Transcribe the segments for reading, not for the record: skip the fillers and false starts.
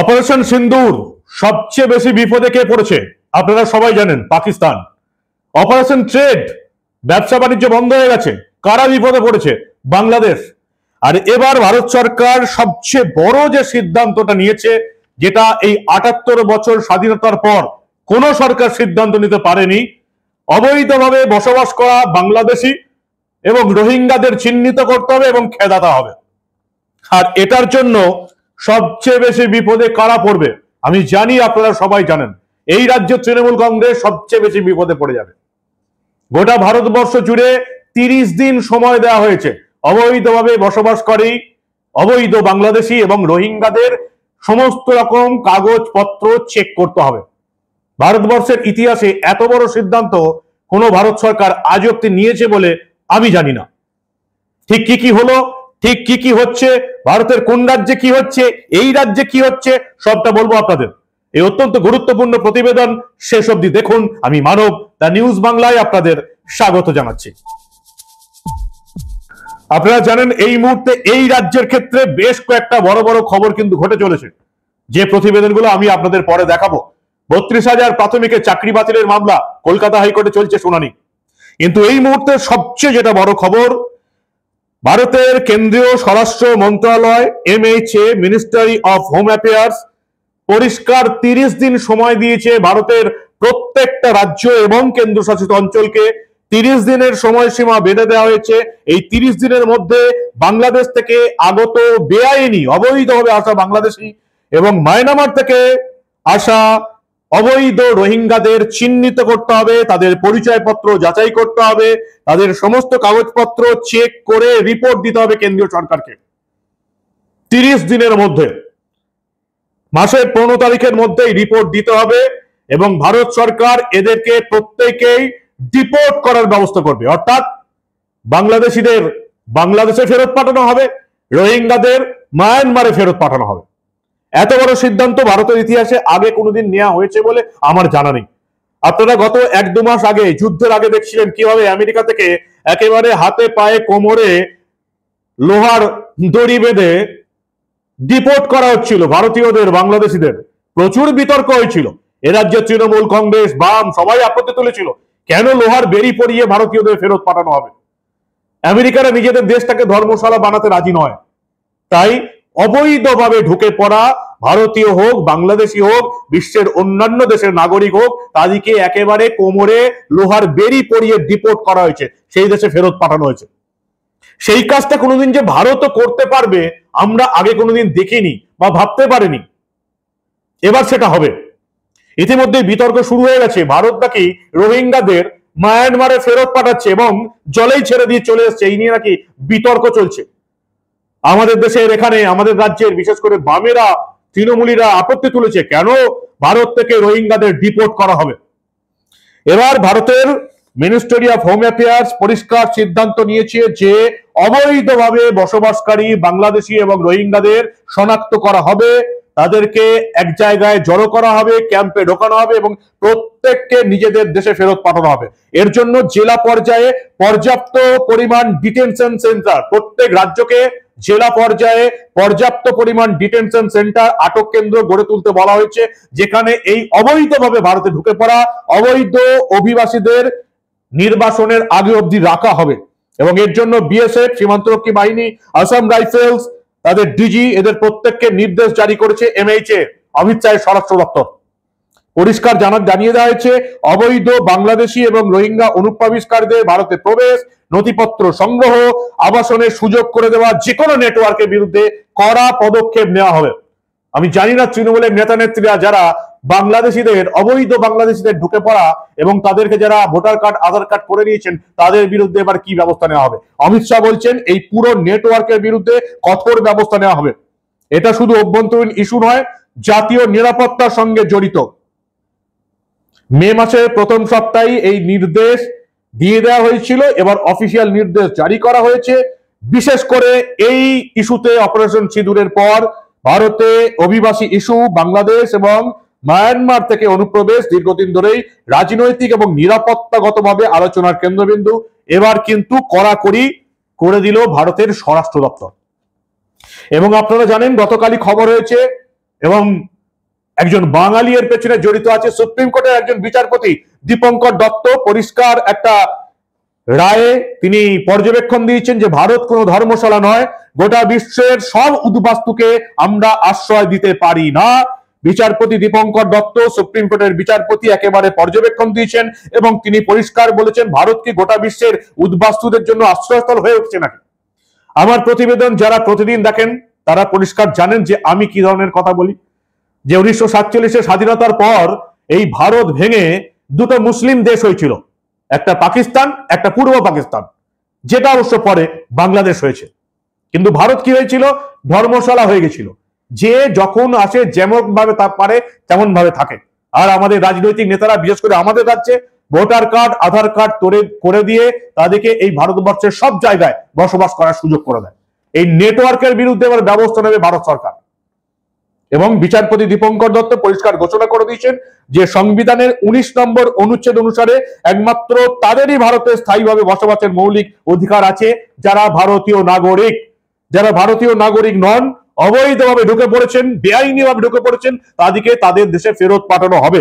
Operation সিন্দুর সবচেয়ে বেশি বিপদে কে পড়েছে আপনারা সবাই জানেন, পাকিস্তান। অপারেশন ট্রেড, ব্যবসা বাণিজ্য বন্ধ হয়ে গেছে, কারা বিপদে পড়েছে? বাংলাদেশ। আর এবার ভারত সরকার সবচেয়ে বড় যে সিদ্ধান্তটা নিয়েছে, যেটা এই ৭৮ বছর স্বাধীনতার পর কোন সরকার সিদ্ধান্ত নিতে পারেনি, অবৈধভাবে বসবাস করা বাংলাদেশি এবং রোহিঙ্গাদের চিহ্নিত করতে হবে এবং খেদাতে হবে। আর এটার জন্য সবচেয়ে বেশি বিপদে কারা পড়বে আমি জানি, আপনারা সবাই জানেন। এই রাজ্যে তৃণমূল কংগ্রেস সবচেয়ে বেশি বিপদে পড়ে যাবে। গোটা ভারতবর্ষ জুড়ে ৩০ দিন সময় দেওয়া হয়েছে অবৈধভাবে বসবাসকারী অবৈধ বাংলাদেশি এবং রোহিঙ্গাদের সমস্ত রকম কাগজপত্র চেক করতে হবে। ভারতবর্ষের ইতিহাসে এত বড় সিদ্ধান্ত কোন ভারত সরকার আজ অব্দি নিয়েছে বলে আমি জানি না। ঠিক কি হলো, ঠিক কি হচ্ছে, ভারতের কোন রাজ্যে কি হচ্ছে, এই রাজ্যে কি হচ্ছে, সবটা বলবো আপনাদের। এই অত্যন্ত গুরুত্বপূর্ণ প্রতিবেদন শেষ অবধি দেখুন। আমি মানব, দ্য নিউজ বাংলায় আপনাদের স্বাগত জানাচ্ছি। আপনারা জানেন এই মুহূর্তে এই রাজ্যের ক্ষেত্রে বেশ কয়েকটা বড় বড় খবর কিন্তু ঘটে চলেছে, যে প্রতিবেদনগুলো আমি আপনাদের পরে দেখাবো। ৩২,০০০ প্রাথমিকের চাকরি বাতিলের মামলা কলকাতা হাইকোর্টে চলছে শুনানি। কিন্তু এই মুহূর্তে সবচেয়ে যেটা বড় খবর, ভারতের কেন্দ্রীয় স্বরাষ্ট্র মন্ত্রণালয় MHA, ministry of home affairs, পরিষ্কার ৩০ দিন সময় দিয়েছে ভারতের প্রত্যেকটা রাজ্য এবং কেন্দ্রশাসিত অঞ্চলকে। ৩০ দিনের সময়সীমা বেঁধে দেওয়া হয়েছে। এই ৩০ দিনের মধ্যে বাংলাদেশ থেকে আগত বেআইনি অবৈধভাবে আসা বাংলাদেশি এবং মায়ানমার থেকে আসা অবৈধ রোহিঙ্গাদের চিহ্নিত করতে হবে, তাদের পরিচয়পত্র যাচাই করতে হবে, তাদের সমস্ত কাগজপত্র চেক করে রিপোর্ট দিতে হবে কেন্দ্রীয় সরকারকে। ৩০ দিনের মধ্যে, মাসের ১৫ তারিখের মধ্যেই রিপোর্ট দিতে হবে এবং ভারত সরকার এদেরকে প্রত্যেকেই ডিপোর্ট করার ব্যবস্থা করবে। অর্থাৎ বাংলাদেশিদের বাংলাদেশে ফেরত পাঠানো হবে, রোহিঙ্গাদের মায়ানমারে ফেরত পাঠানো হবে। এত বড় সিদ্ধান্ত ভারতের ইতিহাসে আগে কোনোদিন নেওয়া হয়েছে বলে আমার জানা নেই। আপনারা গত ১-২ মাস আগে, যুদ্ধের আগে দেখছিলেন কিভাবে আমেরিকা থেকে একেবারে হাতে পায়ে কোমরে লোহার দড়ি বেঁধে ডিপোর্ট করা হচ্ছিল ভারতীয়দের, বাংলাদেশিদের। প্রচুর বিতর্ক হয়েছিল। এ রাজ্যে তৃণমূল, কংগ্রেস, বাম সবাই আপত্তি তুলেছিল, কেন লোহার বেড়ি পরিয়ে ভারতীয়দের ফেরত পাঠানো হবে? আমেরিকারা নিজেদের দেশটাকে ধর্মশালা বানাতে রাজি নয়। তাই অবৈধভাবে ঢুকে পড়া ভারতীয় হোক, বাংলাদেশি হোক, বিশ্বের অন্যান্য দেশের নাগরিক হোক, তাদেরকে একেবারে কোমরে লোহার বেড়ি পরিয়ে ডিপোর্ট করা হয়েছে, সেই দেশে ফেরত পাঠানো হয়েছে। সেই কাজটা কোনোদিন যে ভারতও করতে পারবে আমরা আগে কোনোদিন দেখিনি বা ভাবতে পারিনি। এবার সেটা হবে। ইতিমধ্যে বিতর্ক শুরু হয়ে গেছে, ভারত নাকি রোহিঙ্গাদের মায়ানমারে ফেরত পাঠাচ্ছে এবং জলেই ছেড়ে দিয়ে চলে এসছে, এই নিয়ে নাকি বিতর্ক চলছে। আমাদের দেশের এখানে, আমাদের রাজ্যের বিশেষ করে বামেরা, তৃণমূলীরা আপত্তি তুলেছে, কেন ভারত থেকে রোহিঙ্গাদের ডিপোর্ট করা হবে। এবার ভারতের মিনিস্ট্রি অফ হোম অ্যাফেয়ার্স পরিষ্কার সিদ্ধান্ত নিয়েছে যে অবৈধভাবে বসবাসকারী বাংলাদেশি এবং রোহিঙ্গাদের শনাক্ত করা হবে, তাদেরকে এক জায়গায় জড়ো করা হবে, ক্যাম্পে ঢোকানো হবে এবং প্রত্যেককে নিজেদের দেশে ফেরত পাঠানো হবে। এর জন্য জেলা পর্যায়ে পর্যাপ্ত পরিমাণ ডিটেনশন সেন্টার, প্রত্যেক রাজ্যকে জেলা পর্যায়ে পর্যাপ্ত পরিমাণ ডিটেনশন সেন্টার, আটক কেন্দ্র গড়ে তুলতে বলা হয়েছে, যেখানে এই অবৈধভাবে ভারতে ঢুকে পড়া অবৈধ অভিবাসীদের নির্বাসনের আগে অবধি রাখা হবে। এবং এর জন্য BSF, সীমান্তরক্ষী বাহিনী, আসাম রাইফেলস, তাদের ডিজি, এদের প্রত্যেককে নির্দেশ জারি করেছে MHA, অমিত শাহের স্বরাষ্ট্র দপ্তর। পরিষ্কার জানিয়ে দেওয়া হয়েছে, অবৈধ বাংলাদেশি এবং রোহিঙ্গা অনুপ্রবেশকারীদের ভারতে প্রবেশ, নথিপত্র সংগ্রহ, আবাসনের সুযোগ করে দেওয়া যে কোনো নেটওয়ার্কের বিরুদ্ধে কড়া পদক্ষেপ নেওয়া হবে। আমি জানি না তৃণমূলের নেতা নেত্রীরা যারা বাংলাদেশিদের, অবৈধ বাংলাদেশিদের ঢুকে পড়া এবং তাদেরকে যারা ভোটার কার্ড, আধার কার্ড করে নিয়েছেন, তাদের বিরুদ্ধে এবার কি ব্যবস্থা নেওয়া হবে। অমিত শাহ বলছেন এই পুরো নেটওয়ার্কের বিরুদ্ধে কঠোর ব্যবস্থা নেওয়া হবে। এটা শুধু অভ্যন্তরীণ ইস্যু নয়, জাতীয় নিরাপত্তার সঙ্গে জড়িত। মে মাসের প্রথম সপ্তাহে এই নির্দেশ দিয়ে দেওয়া হয়েছিল, এবার অফিসিয়াল নির্দেশ জারি করা হয়েছে। বিশেষ করে এই ইস্যুতে, অপারেশন সিঁদুরের পর ভারতে অভিবাসী ইস্যু, বাংলাদেশ এবং মায়ানমার থেকে অনুপ্রবেশ দীর্ঘদিন ধরেই রাজনৈতিক এবং নিরাপত্তাগতভাবে আলোচনার কেন্দ্রবিন্দু। এবার কিন্তু কড়াকড়ি করে দিল ভারতের স্বরাষ্ট্র দপ্তর। এবং আপনারা জানেন গতকালই খবর হয়েছে এবং একজন বাঙালি এর পেছনে জড়িত আছে। সুপ্রিম কোর্টের একজন বিচারপতি দীপঙ্কর দত্ত পরিষ্কার একটা রায়ে তিনি পর্যবেক্ষণ দিয়েছেন যে ভারত কোনো ধর্মশালা নয়, গোটা বিশ্বের সব উদ্বাস্তুকে আমরা আশ্রয় দিতে পারি না। বিচারপতি দীপঙ্কর দত্ত সুপ্রিম কোর্টের বিচারপতি একেবারে পর্যবেক্ষণ দিয়েছেন এবং তিনি পরিষ্কার বলেছেন ভারত কি গোটা বিশ্বের উদ্বাস্তুদের জন্য আশ্রয়স্থল হয়ে উঠছে নাকি। আমার প্রতিবেদন যারা প্রতিদিন দেখেন তারা পরিষ্কার জানেন যে আমি কি ধরনের কথা বলি। যে 1947 স্বাধীনতার পর এই ভারত ভেঙে দুটো মুসলিম দেশ হয়েছিল, একটা পাকিস্তান, একটা পূর্ব পাকিস্তান, যেটা অবশ্য পরে বাংলাদেশ হয়েছে। কিন্তু ভারত কি হয়েছিল? ধর্মশালা হয়ে গেছিল। যে যখন আসে যেমন ভাবে তা পারে তেমন ভাবে থাকে। আর আমাদের রাজনৈতিক নেতারা বিশেষ করে আমাদের রাজ্যে ভোটার কার্ড, আধার কার্ড করে দিয়ে তাদেরকে এই ভারতবর্ষের সব জায়গায় বসবাস করার সুযোগ করে দেয়। এই নেটওয়ার্কের বিরুদ্ধে এবার ব্যবস্থা নেবে ভারত সরকার। এবং বিচারপতি দীপঙ্কর দত্ত পরিষ্কার ঘোষণা করে দিয়েছেন যে সংবিধানের 19 নম্বর অনুচ্ছেদ অনুসারে একমাত্র তাদেরই ভারতে স্থায়ীভাবে বসবাসের মৌলিক অধিকার আছে যারা ভারতীয় নাগরিক। যারা ভারতীয় নাগরিক নন, অবৈধভাবে ঢুকে পড়েছেন, বেআইনিভাবে ঢুকে পড়েছেন, তাদেরকে তাদের দেশে ফেরত পাঠানো হবে।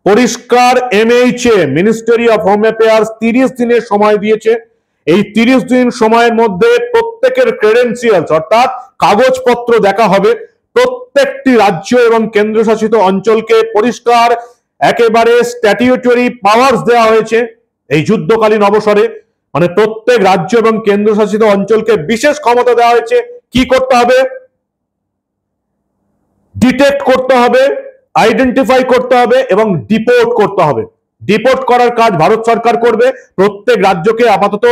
পরিষ্কার MHA ministry of home affairs 30 দিনের সময় দিয়েছে। এই 30 দিন সময়ের মধ্যে প্রত্যেকের ক্রেডেন্সিয়ালস অর্থাৎ কাগজপত্র দেখা হবে। প্রত্যেকটি রাজ্য এবং কেন্দ্রশাসিত অঞ্চলকে পরিষ্কার একেবারে স্ট্যাটিউটরি পাওয়ার্স দেওয়া হয়েছে এই যুদ্ধকালীন অবসরে। মানে প্রত্যেক রাজ্য এবং কেন্দ্রশাসিত অঞ্চলকে বিশেষ ক্ষমতা দেওয়া হয়েছে। কি করতে হবে? ডিটেক্ট করতে হবে, আইডেন্টিফাই করতে হবে এবং ডিপোর্ট করতে হবে। ডিপোর্ট করার কাজ ভারত সরকার করবে। প্রত্যেক রাজ্যকে আপাতত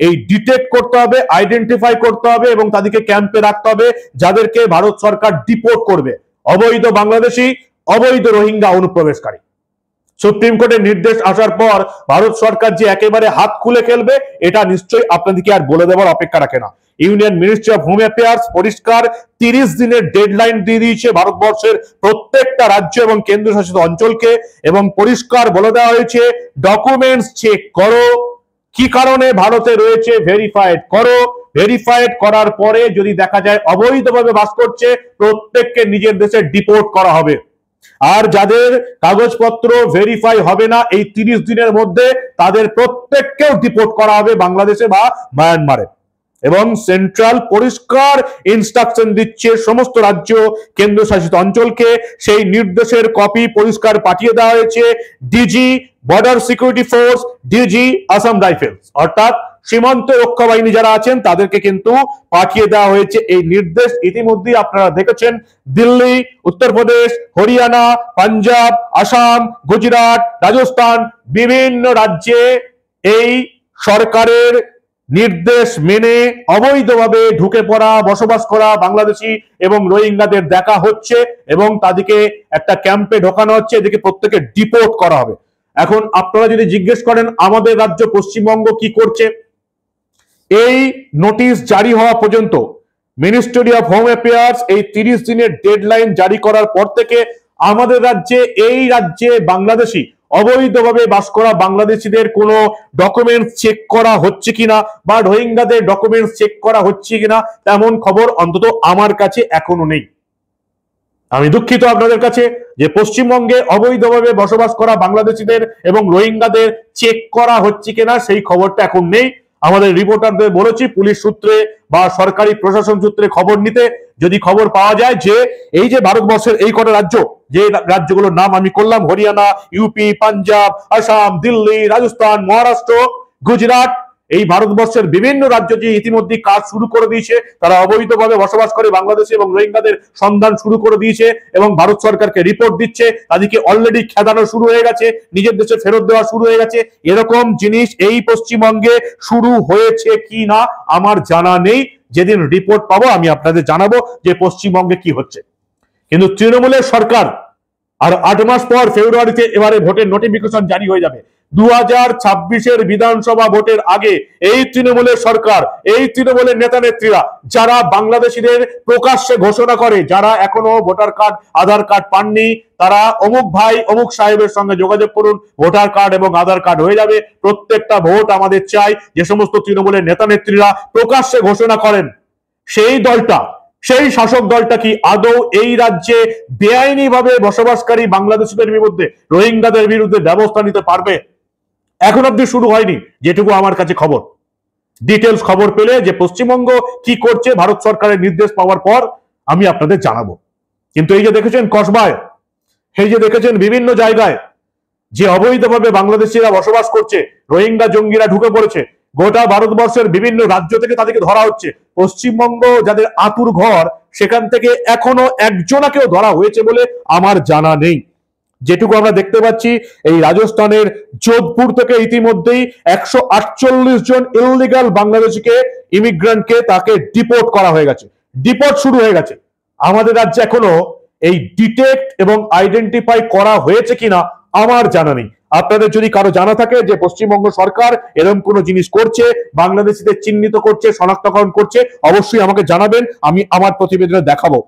এই ডিটেক্ট করতে হবে, আইডেন্টিফাই করতে হবে এবং তাদেরকে ক্যাম্পে রাখতে হবে যাদেরকে ভারত সরকার ডিপোর্ট করবে। অবৈধ বাংলাদেশি, অবৈধ রোহিঙ্গা অনুপ্রবেশকারী। সুপ্রিম কোর্টের নির্দেশ আসার পর ভারত সরকার যে একেবারে হাত খুলে খেলবে এটা নিশ্চয়ই আপনাদেরকে আর বলে দেওয়ার অপেক্ষা রাখে না। Union ministry of home affairs পরিষ্কার 30 দিনের ডেডলাইন দিয়ে দিয়েছে ভারতবর্ষের প্রত্যেকটা রাজ্য এবং কেন্দ্রশাসিত অঞ্চলকে এবং পরিষ্কার বলে দেওয়া হয়েছে ডকুমেন্টস চেক করো, কি কারণে ভারতে রয়েছে ভেরিফাইড করো। ভেরিফাইড করার পরে যদি দেখা যায় অবৈধভাবে বাস করছে প্রত্যেককে নিজের দেশে ডিপোর্ট করা হবে। আর যাদের কাগজপত্র ভেরিফাই হবে না এই 30 দিনের মধ্যে তাদের প্রত্যেককেও ডিপোর্ট করা হবে বাংলাদেশে বা মায়ানমারে। এবং সেন্ট্রাল পরিষ্কার ইনস্ট্রাকশন দিচ্ছে সমস্ত রাজ্য কেন্দ্রশাসিত অঞ্চলকে। সেই নির্দেশের কপি পরিষ্কার পাঠিয়ে দেওয়া হয়েছে DG border security force, DG Assam rifles অর্থাৎ সীমান্ত রক্ষা বাহিনী যারা আছেন তাদেরকে কিন্তু পাঠিয়ে দেওয়া হয়েছে এই নির্দেশ। ইতিমধ্যে আপনারা দেখেছেন দিল্লি, উত্তরপ্রদেশ, হরিয়ানা, পাঞ্জাব, আসাম, গুজরাট, রাজস্থান বিভিন্ন রাজ্যে এই সরকারের নির্দেশ মেনে অবৈধভাবে ঢুকে পড়া, বসবাস করা বাংলাদেশি এবং রোহিঙ্গাদের দেখা হচ্ছে এবং তাদেরকে একটা ক্যাম্পে ঢোকানো হচ্ছে। এদিকে প্রত্যেকে ডিপোর্ট করা হবে। এখন আপনারা যদি জিজ্ঞেস করেন আমাদের রাজ্য পশ্চিমবঙ্গ কি করছে, এই নোটিশ জারি হওয়া পর্যন্ত মিনিস্ট্রি অফ হোম অ্যাফেয়ার্স এই 30 দিনের ডেডলাইন জারি করার পর থেকে আমাদের রাজ্যে এই রাজ্যে বাংলাদেশি অবৈধভাবে বাস করা বাংলাদেশিদের কোনো ডকুমেন্টস চেক করা হচ্ছে কিনা বা রোহিঙ্গাদের ডকুমেন্টস চেক করা হচ্ছে কিনা তেমন খবর অন্তত আমার কাছে এখনো নেই। আমি দুঃখিত আপনাদের কাছে যে পশ্চিমবঙ্গে অবৈধভাবে বসবাস করা বাংলাদেশিদের এবং রোহিঙ্গাদের চেক করা হচ্ছে কিনা সেই খবরটা এখন নেই। আমাদের রিপোর্টারদের বলেছি পুলিশ সূত্রে বা সরকারি প্রশাসন সূত্রে খবর নিতে। যদি খবর পাওয়া যায় যে এই যে ভারতবর্ষের এই কটা রাজ্য, যে রাজ্যগুলোর নাম আমি করলাম হরিয়ানা, ইউপি, পাঞ্জাব, আসাম, দিল্লি, রাজস্থান, মহারাষ্ট্র, গুজরাট, এই ভারতবর্ষের বিভিন্ন রাজ্য যে ইতিমধ্যে কাজ শুরু করে দিয়েছে, তারা অবৈধভাবে বসবাস করে বাংলাদেশে এবং রোহিঙ্গাদের সন্ধান শুরু করে দিয়েছে এবং ভারত সরকারকে রিপোর্ট দিচ্ছে, তাদেরকে অলরেডি খেদানো শুরু হয়ে গেছে, নিজের দেশে ফেরত দেওয়া শুরু হয়ে গেছে। এরকম জিনিস এই পশ্চিমবঙ্গে শুরু হয়েছে কি না আমার জানা নেই। যেদিন রিপোর্ট পাবো আমি আপনাদের জানাবো যে পশ্চিমবঙ্গে কি হচ্ছে। কিন্তু তৃণমূলের সরকার আর 8 মাস পর ফেব্রুয়ারিতে এবারে ভোটের নোটিফিকেশন জারি হয়ে যাবে। 2026-এর বিধানসভা ভোটের আগে এই তৃণমূলের সরকার, এই তৃণমূলের নেতা নেত্রীরা যারা বাংলাদেশিদের প্রকাশ্যে ঘোষণা করে যারা এখনো ভোটার কার্ড, আধার কার্ড পাননি, তারা অমুক ভাই অমুক সাহেবের সঙ্গে যোগাযোগ করুন, ভোটার কার্ড এবং আধার কার্ড হয়ে যাবে, প্রত্যেকটা ভোট আমাদের চাই। যে সমস্ত তৃণমূলের নেতা নেত্রীরা প্রকাশ্যে ঘোষণা করেন সেই দলটা সেই শাসক দলটা কি আদৌ এই রাজ্যে বেআইনি ভাবে বসবাসকারী বাংলাদেশিদের বিরুদ্ধে, রোহিঙ্গাদের বিরুদ্ধে ব্যবস্থা নিতে পারবে? এখন অব্দি শুরু হয়নি, যেটুকু আমার কাছে খবর। ডিটেলস খবর পেলে যে পশ্চিমবঙ্গ কি করছে ভারত সরকারের নির্দেশ পাওয়ার পর আমি আপনাদের জানাবো। কিন্তু এই যে দেখেছেন কসবায়, এই যে দেখেছেন বিভিন্ন জায়গায় যে অবৈধভাবে বাংলাদেশিরা বসবাস করছে, রোহিঙ্গা জঙ্গিরা ঢুকে পড়েছে, গোটা ভারতবর্ষের বিভিন্ন রাজ্য থেকে তাদেরকে ধরা হচ্ছে। পশ্চিমবঙ্গ যাদের আতুর ঘর, সেখান থেকে এখনো একজনাকেও ধরা হয়েছে বলে আমার জানা নেই। যেটুকু আমরা দেখতে পাচ্ছি, এই রাজস্থানের যোধপুর থেকে ইতিমধ্যেই 148 জন ইললিগাল বাংলাদেশিকে, ইমিগ্রেন্টকে তাকে ডিপোর্ট করা হয়ে গেছে, ডিপোর্ট শুরু হয়ে গেছে। আমাদের রাজ্যে এখনো এই ডিটেক্ট এবং আইডেন্টিফাই করা হয়েছে কিনা আমার জানা নেই। আপনাদের যদি কারো জানা থাকে যে পশ্চিমবঙ্গ সরকার এরকম কোন জিনিস করছে, বাংলাদেশিদের চিহ্নিত করছে, শনাক্তকরণ করছে, অবশ্যই আমাকে জানাবেন, আমি আমার প্রতিবেদনে দেখাবো।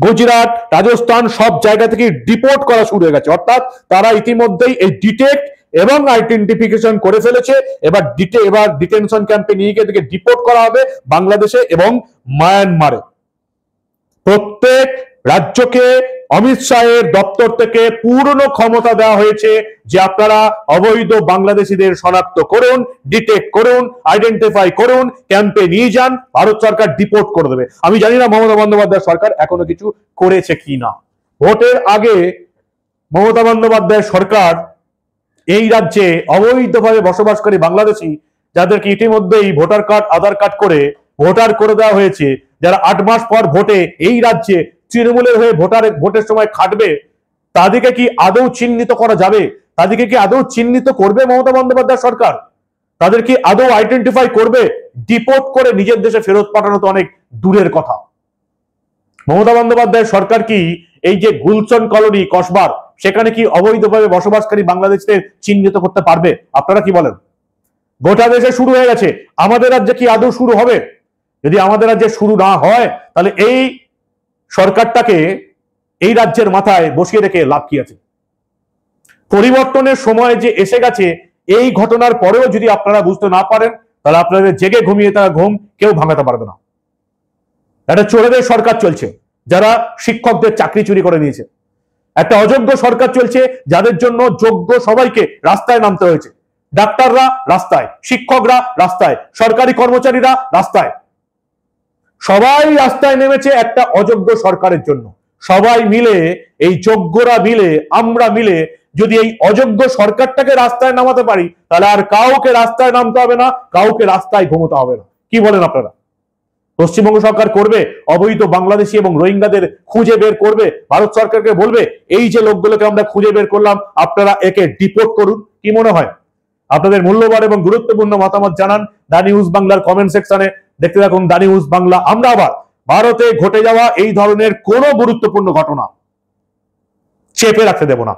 গুজরাট, রাজস্থান সব জায়গা থেকে ডিপোর্ট করা শুরু হয়ে গেছে, অর্থাৎ তারা ইতিমধ্যেই এই ডিটেক্ট এবং আইডেন্টিফিকেশন করে ফেলেছে। এবার ডিটেনশন ক্যাম্পে নিয়ে গিয়ে এদেরকে ডিপোর্ট করা হবে বাংলাদেশে এবং মায়ানমারে। প্রত্যেক রাজ্যকে অমিত শাহের দপ্তর থেকে পূর্ণ ক্ষমতা দেওয়া হয়েছে যে আপনারা অবৈধ বাংলাদেশিদের শনাক্ত করুন, ডিটেক্ট করুন, আইডেন্টিফাই করুন, ক্যাম্পে নিয়ে যান, ভারত সরকার ডিপোর্ট করে দেবে। আমি জানি না মমতা বন্দ্যোপাধ্যায় সরকার এখনো কিছু করেছে কিনা। ভোটের আগে মমতা বন্দ্যোপাধ্যায় সরকার এই রাজ্যে অবৈধভাবে বসবাসকারী বাংলাদেশি, যাদেরকে ইতিমধ্যেই ভোটার কার্ড, আধার কার্ড করে ভোটার করে দেওয়া হয়েছে, যারা 8 মাস পর ভোটে এই রাজ্যে তৃণমূলের হয়ে ভোটের সময় খাটবে, তাদেরকে কি আদৌ চিহ্নিত করা যাবে? তাদেরকে কি আদৌ চিহ্নিত করবে মমতা বন্দ্যোপাধ্যায় সরকার? তাদের কি আদৌ আইডেন্টিফাই করবে? ডিপোর্ট করে নিজের দেশে ফেরত পাঠানো তো অনেক দূরের কথা। মমতা বন্দ্যোপাধ্যায় সরকার কি এই যে গুলশন কলোনি কসবার, সেখানে কি অবৈধভাবে বসবাসকারী বাংলাদেশদের চিহ্নিত করতে পারবে? আপনারা কি বলেন? গোটা দেশে শুরু হয়ে গেছে, আমাদের রাজ্যে কি আদৌ শুরু হবে? যদি আমাদের রাজ্যে শুরু না হয়, তাহলে এই সরকারটাকে এই রাজ্যের মাথায় বসিয়ে রেখে লাভ কি আছে? পরিবর্তনের সময় যে এসে গেছে, এই ঘটনার পরেও যদি আপনারা বুঝতে না পারেন, তাহলে আপনাদের জেগে ঘুমিয়ে তারা ঘুম কেউ ভাঙাতে পারবে না। একটা চোরেদের সরকার চলছে, যারা শিক্ষকদের চাকরি চুরি করে নিয়েছে। একটা অযোগ্য সরকার চলছে, যাদের জন্য যোগ্য সবাইকে রাস্তায় নামতে হয়েছে। ডাক্তাররা রাস্তায়, শিক্ষকরা রাস্তায়, সরকারি কর্মচারীরা রাস্তায়, সবাই রাস্তায় নেমেছে একটা অযোগ্য সরকারের জন্য। সবাই মিলে, এই যোগ্যরা মিলে, আমরা মিলে যদি এই অযোগ্য সরকারটাকে রাস্তায় নামাতে পারি, তাহলে আর কাউকে রাস্তায় নামতে হবে না, কাউকে রাস্তায় ঘুমোতে হবে না। কি বলেন আপনারা? পশ্চিমবঙ্গ সরকার করবে? অবৈধ বাংলাদেশি এবং রোহিঙ্গাদের খুঁজে বের করবে, ভারত সরকারকে বলবে এই যে লোকগুলোকে আমরা খুঁজে বের করলাম, আপনারা একে ডিপোর্ট করুন। কি মনে হয়? আপনাদের মূল্যবান এবং গুরুত্বপূর্ণ মতামত জানান দা নিউজ বাংলার কমেন্ট সেকশনে। দেখতে থাকুন দা নিউজ বাংলা। আমরা আবার ভারতে ঘটে যাওয়া এই ধরনের কোনো গুরুত্বপূর্ণ ঘটনা চেপে রাখতে দেব না।